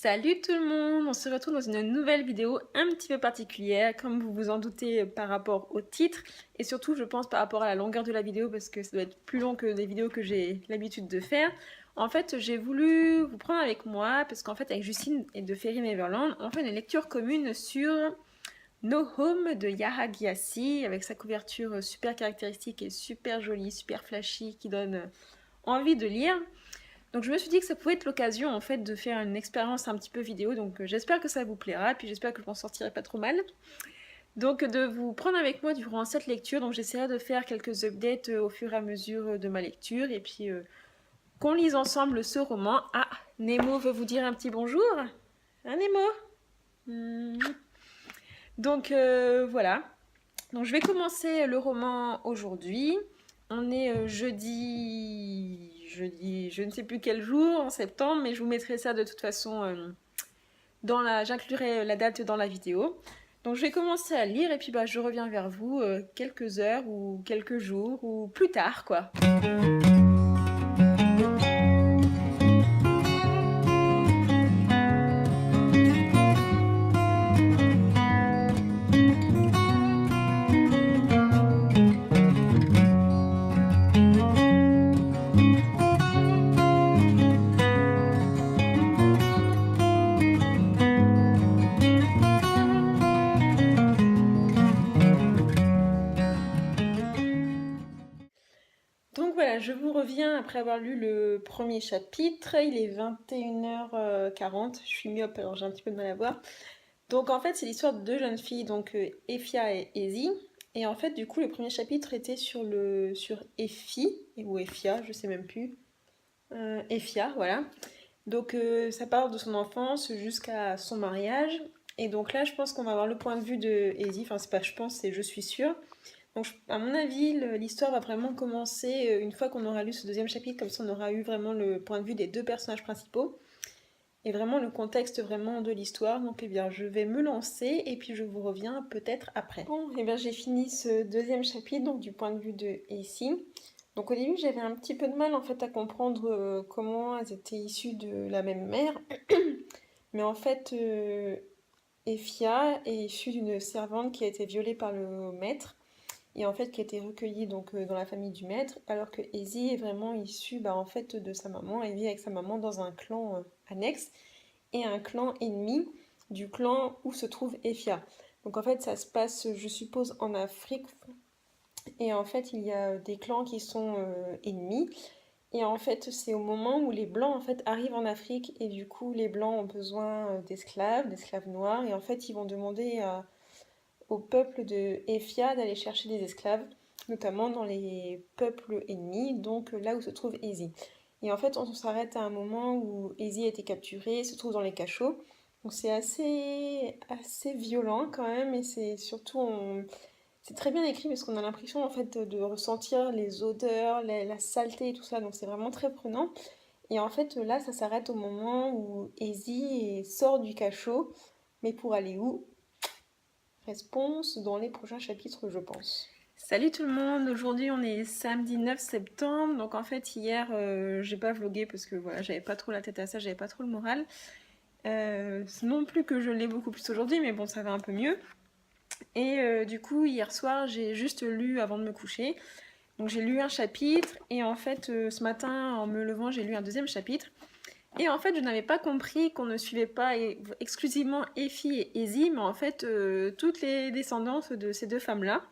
Salut tout le monde, on se retrouve dans une nouvelle vidéo un petit peu particulière, comme vous vous en doutez par rapport au titre, et surtout je pense par rapport à la longueur de la vidéo, parce que ça doit être plus long que des vidéos que j'ai l'habitude de faire. En fait, j'ai voulu vous prendre avec moi, parce qu'en fait avec Justine et de Ferry Neverland, on fait une lecture commune sur No Home de Yaha Gyasi, avec sa couverture super caractéristique et super jolie, super flashy, qui donne envie de lire. Donc je me suis dit que ça pouvait être l'occasion en fait de faire une expérience un petit peu vidéo, donc j'espère que ça vous plaira, puis j'espère que je m'en sortirai pas trop mal. Donc de vous prendre avec moi durant cette lecture, donc j'essaierai de faire quelques updates au fur et à mesure de ma lecture, et puis qu'on lise ensemble ce roman. Ah, Nemo veut vous dire un petit bonjour. Hein Nemo? Donc voilà. Donc je vais commencer le roman aujourd'hui. On est jeudi, je ne sais plus quel jour, en septembre, mais je vous mettrai ça de toute façon j'inclurai la date dans la vidéo. Donc je vais commencer à lire et puis je reviens vers vous quelques heures ou quelques jours ou plus tard quoi. Donc voilà, je vous reviens après avoir lu le premier chapitre. Il est 21h40. Je suis myope, alors j'ai un petit peu de mal à voir. Donc en fait, c'est l'histoire de deux jeunes filles, donc Effia et Ezzy. Et en fait, du coup, le premier chapitre était sur Effie, ou Effia, je sais même plus. Effia, voilà. Donc ça parle de son enfance jusqu'à son mariage. Et donc là, je pense qu'on va avoir le point de vue de Ezzy. Enfin, c'est pas je pense, c'est je suis sûre. Donc à mon avis, l'histoire va vraiment commencer une fois qu'on aura lu ce deuxième chapitre. Comme ça, on aura eu vraiment le point de vue des deux personnages principaux. Et vraiment le contexte vraiment de l'histoire. Donc eh bien, je vais me lancer et puis je vous reviens peut-être après. Bon, eh bien j'ai fini ce deuxième chapitre, donc du point de vue de Essie. Donc au début, j'avais un petit peu de mal en fait à comprendre comment elles étaient issues de la même mère. Mais en fait, Effia est issue d'une servante qui a été violée par le maître et en fait qui a été recueillie donc dans la famille du maître, alors que Ezzy est vraiment issue en fait de sa maman. Elle vit avec sa maman dans un clan annexe et un clan ennemi du clan où se trouve Effia. Donc en fait ça se passe je suppose en Afrique et en fait il y a des clans qui sont ennemis et en fait c'est au moment où les blancs en fait arrivent en Afrique et du coup les blancs ont besoin d'esclaves noirs et en fait ils vont demander au peuple de Effia d'aller chercher des esclaves, notamment dans les peuples ennemis, donc là où se trouve Ezzy. Et en fait, on s'arrête à un moment où Ezzy a été capturée, se trouve dans les cachots. Donc c'est assez violent quand même, et c'est surtout c'est très bien écrit parce qu'on a l'impression en fait de ressentir les odeurs, la saleté et tout ça. Donc c'est vraiment très prenant. Et en fait là, ça s'arrête au moment où Ezzy sort du cachot, mais pour aller où? Réponse dans les prochains chapitres, je pense. Salut tout le monde, aujourd'hui on est samedi 9 septembre, donc en fait hier j'ai pas vlogué parce que voilà, j'avais pas trop la tête à ça, j'avais pas trop le moral. Non plus que je l'ai beaucoup plus aujourd'hui, mais bon, ça va un peu mieux. Et du coup, hier soir, j'ai juste lu avant de me coucher. Donc j'ai lu un chapitre, et en fait, ce matin, en me levant, j'ai lu un deuxième chapitre. Et en fait, je n'avais pas compris qu'on ne suivait pas exclusivement Effie et Ezzy, mais en fait, toutes les descendances de ces deux femmes-là.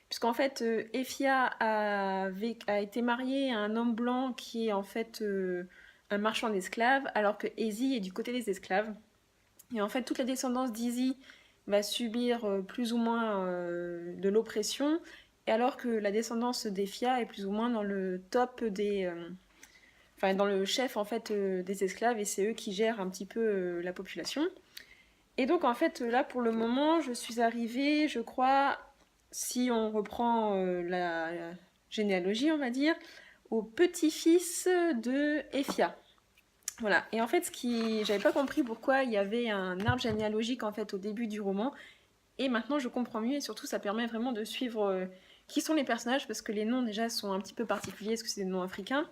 Puisqu'en fait, Effia a été mariée à un homme blanc qui est en fait un marchand d'esclaves, alors que Ezzy est du côté des esclaves. Et en fait, toute la descendance d'Ezzy va subir plus ou moins de l'oppression, et alors que la descendance d'Effia est plus ou moins dans le top enfin, dans le chef en fait des esclaves, et c'est eux qui gèrent un petit peu la population. Et donc en fait là pour le moment je suis arrivée, je crois, si on reprend la généalogie on va dire, au petit-fils de Effia. Voilà. Et en fait j'avais pas compris pourquoi il y avait un arbre généalogique en fait au début du roman, et maintenant je comprends mieux, et surtout ça permet vraiment de suivre qui sont les personnages, parce que les noms déjà sont un petit peu particuliers, parce que c'est des noms africains,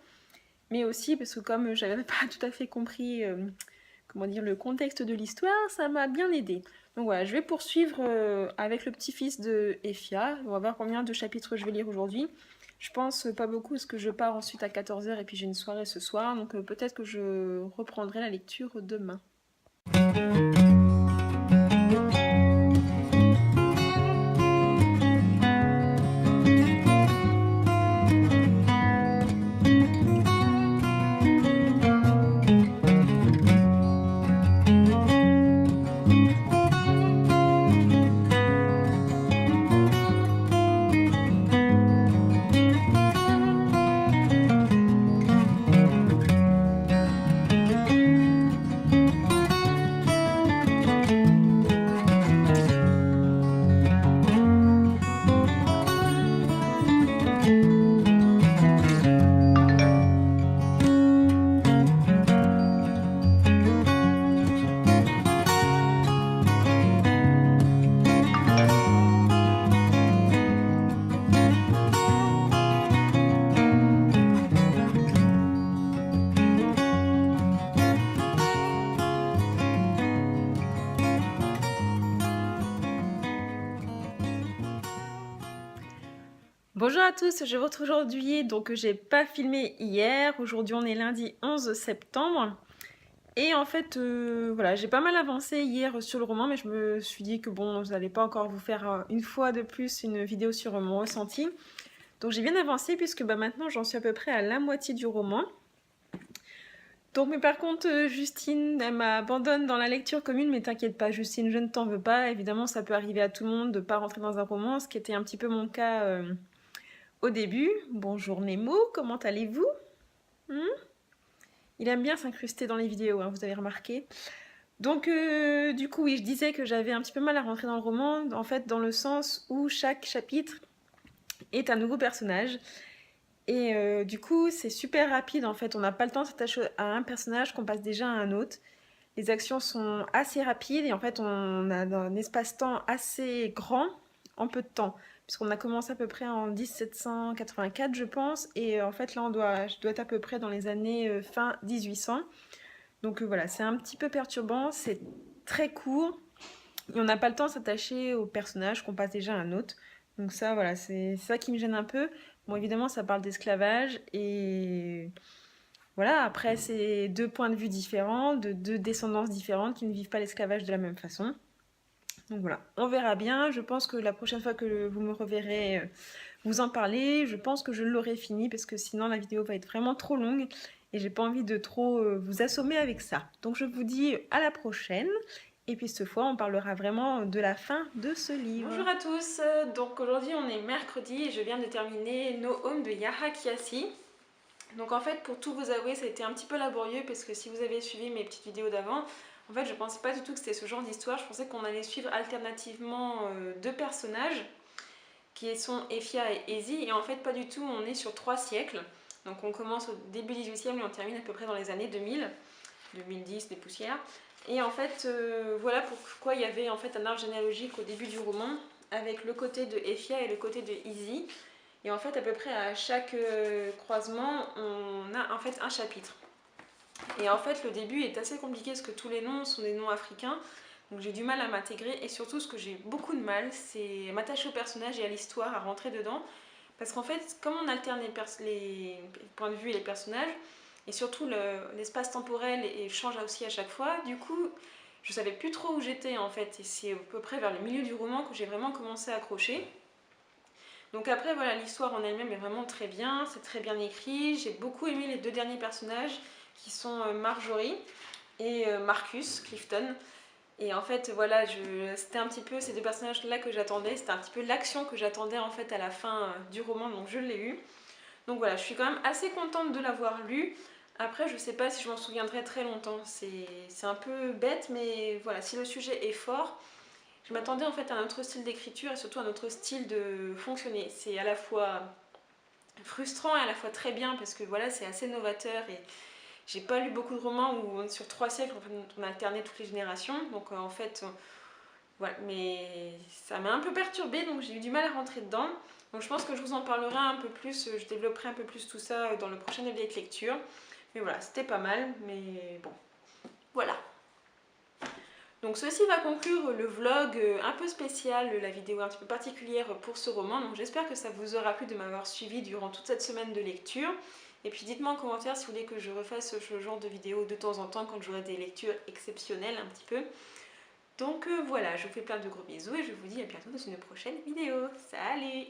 mais aussi parce que comme j'avais pas tout à fait compris comment dire, le contexte de l'histoire, ça m'a bien aidé. Donc voilà, je vais poursuivre avec le petit-fils de Effia. On va voir combien de chapitres je vais lire aujourd'hui. Je pense pas beaucoup parce que je pars ensuite à 14h et puis j'ai une soirée ce soir. Donc peut-être que je reprendrai la lecture demain. Bonjour à tous, je vous retrouve aujourd'hui, donc j'ai pas filmé hier, aujourd'hui on est lundi 11 septembre, et en fait voilà, j'ai pas mal avancé hier sur le roman, mais je me suis dit que bon, je n'allais pas encore vous faire une fois de plus une vidéo sur mon ressenti, donc j'ai bien avancé puisque bah, maintenant j'en suis à peu près à la moitié du roman. Donc mais par contre Justine, elle m'abandonne dans la lecture commune, mais t'inquiète pas Justine, je ne t'en veux pas, évidemment ça peut arriver à tout le monde de pas rentrer dans un roman, ce qui était un petit peu mon cas au début. Bonjour Nemo, comment allez-vous? Il aime bien s'incruster dans les vidéos, hein, vous avez remarqué. Donc du coup oui, je disais que j'avais un petit peu mal à rentrer dans le roman, en fait dans le sens où chaque chapitre est un nouveau personnage. Et du coup c'est super rapide en fait, on n'a pas le temps de s'attacher à un personnage qu'on passe déjà à un autre. Les actions sont assez rapides et en fait on a un espace-temps assez grand en peu de temps. Puisqu'on a commencé à peu près en 1784 je pense, et en fait là je dois être à peu près dans les années fin 1800. Donc voilà, c'est un petit peu perturbant, c'est très court, et on n'a pas le temps de s'attacher au personnage qu'on passe déjà à un autre. Donc ça voilà, c'est ça qui me gêne un peu. Bon évidemment ça parle d'esclavage, et voilà, après c'est deux points de vue différents, de deux descendances différentes qui ne vivent pas l'esclavage de la même façon. Donc voilà, on verra bien. Je pense que la prochaine fois que vous me reverrez vous en parler, je pense que je l'aurai fini parce que sinon la vidéo va être vraiment trop longue et j'ai pas envie de trop vous assommer avec ça. Donc je vous dis à la prochaine. Et puis cette fois, on parlera vraiment de la fin de ce livre. Bonjour à tous, donc aujourd'hui on est mercredi et je viens de terminer No Home de Yaha Kiasi. Donc en fait, pour tout vous avouer, ça a été un petit peu laborieux parce que si vous avez suivi mes petites vidéos d'avant, en fait je pensais pas du tout que c'était ce genre d'histoire. Je pensais qu'on allait suivre alternativement deux personnages qui sont Effia et Ezi, et en fait pas du tout, on est sur 3 siècles. Donc on commence au début 18e et on termine à peu près dans les années 2000, 2010, des poussières. Et en fait, voilà pourquoi il y avait en fait un arbre généalogique au début du roman, avec le côté de Effia et le côté de Ezi. Et en fait, à peu près à chaque croisement, on a en fait un chapitre. Et en fait, le début est assez compliqué parce que tous les noms sont des noms africains. Donc j'ai du mal à m'intégrer. Et surtout, ce que j'ai beaucoup de mal, c'est m'attacher au personnage et à l'histoire, à rentrer dedans. Parce qu'en fait, comme on alterne les points de vue et les personnages, et surtout l'espace temporel et change aussi à chaque fois, du coup, je savais plus trop où j'étais en fait. Et c'est à peu près vers le milieu du roman que j'ai vraiment commencé à accrocher. Donc après, voilà, l'histoire en elle-même est vraiment très bien, c'est très bien écrit. J'ai beaucoup aimé les deux derniers personnages qui sont Marjorie et Marcus Clifton. Et en fait, voilà, c'était un petit peu ces deux personnages-là que j'attendais. C'était un petit peu l'action que j'attendais en fait à la fin du roman, donc je l'ai eu. Donc voilà, je suis quand même assez contente de l'avoir lu. Après, je sais pas si je m'en souviendrai très longtemps. C'est un peu bête, mais voilà, si le sujet est fort, je m'attendais en fait à un autre style d'écriture et surtout à un autre style de fonctionner. C'est à la fois frustrant et à la fois très bien parce que voilà, c'est assez novateur et j'ai pas lu beaucoup de romans où sur 3 siècles on alternait toutes les générations. Donc en fait, voilà, mais ça m'a un peu perturbée donc j'ai eu du mal à rentrer dedans. Donc je pense que je vous en parlerai un peu plus, je développerai un peu plus tout ça dans le prochain update lecture. Mais voilà, c'était pas mal, mais bon, voilà. Donc ceci va conclure le vlog un peu spécial, la vidéo un petit peu particulière pour ce roman. Donc j'espère que ça vous aura plu de m'avoir suivi durant toute cette semaine de lecture. Et puis dites-moi en commentaire si vous voulez que je refasse ce genre de vidéo de temps en temps quand j'aurai des lectures exceptionnelles un petit peu. Donc voilà, je vous fais plein de gros bisous et je vous dis à bientôt dans une prochaine vidéo. Salut!